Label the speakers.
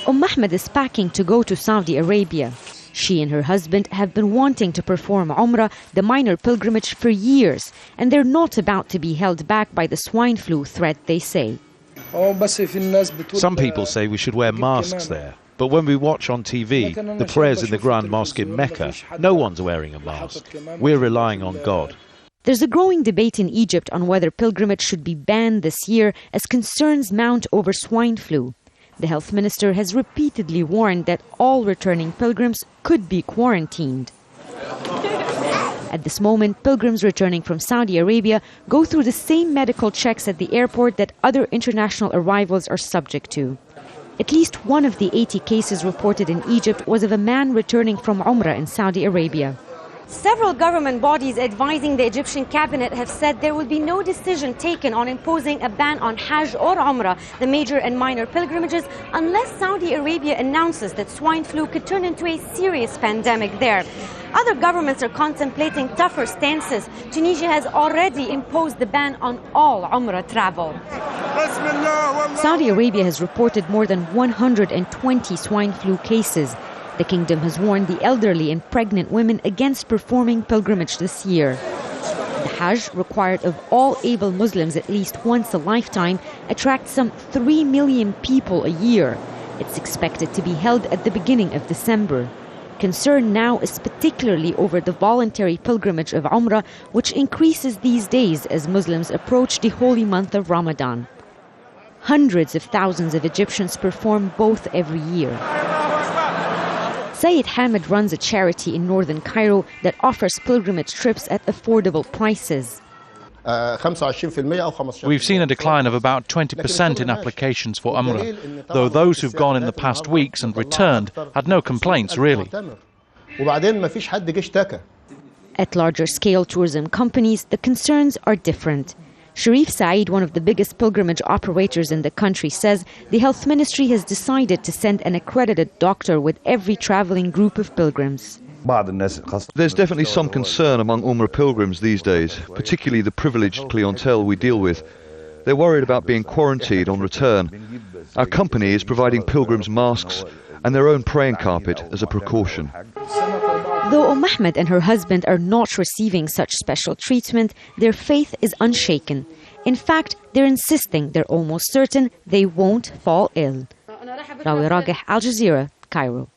Speaker 1: Ahmed is packing to go to Saudi Arabia. She and her husband have been wanting to perform Umrah, the minor pilgrimage, for years, and they're not about to be held back by the swine flu threat, they say.
Speaker 2: Some people say we should wear masks there, but when we watch on TV the prayers in the Grand Mosque in Mecca, no one's wearing a mask. We're relying on God.
Speaker 1: There's a growing debate in Egypt on whether pilgrimage should be banned this year as concerns mount over swine flu. The health minister has repeatedly warned that all returning pilgrims could be quarantined. At this moment, pilgrims returning from Saudi Arabia go through the same medical checks at the airport that other international arrivals are subject to. At least one of the 80 cases reported in Egypt was of a man returning from Umrah in Saudi Arabia. Several government bodies advising the Egyptian cabinet have said there will be no decision taken on imposing a ban on Hajj or Umrah, the major and minor pilgrimages, unless Saudi Arabia announces that swine flu could turn into a serious pandemic there. Other governments are contemplating tougher stances. Tunisia has already imposed the ban on all Umrah travel. Saudi Arabia has reported more than 120 swine flu cases. The kingdom has warned the elderly and pregnant women against performing pilgrimage this year. The Hajj, required of all able Muslims at least once a lifetime, attracts some 3 million people a year. It's expected to be held at the beginning of December. Concern now is particularly over the voluntary pilgrimage of Umrah, which increases these days as Muslims approach the holy month of Ramadan. Hundreds of thousands of Egyptians perform both every year. Sayyid Hamid runs a charity in northern Cairo that offers pilgrimage trips at affordable prices.
Speaker 3: We've seen a decline of about 20% in applications for Umrah, though those who've gone in the past weeks and returned had no complaints, really.
Speaker 1: At larger scale tourism companies, the concerns are different. Sharif Saeed, one of the biggest pilgrimage operators in the country, says the health ministry has decided to send an accredited doctor with every traveling group of pilgrims.
Speaker 4: There's definitely some concern among Umrah pilgrims these days, particularly the privileged clientele we deal with. They're worried about being quarantined on return. Our company is providing pilgrims masks and their own praying carpet as a precaution.
Speaker 1: Though Ahmed and her husband are not receiving such special treatment, their faith is unshaken. In fact, they're insisting they're almost certain they won't fall ill. Rawya, Rageh, Al Jazeera, Cairo.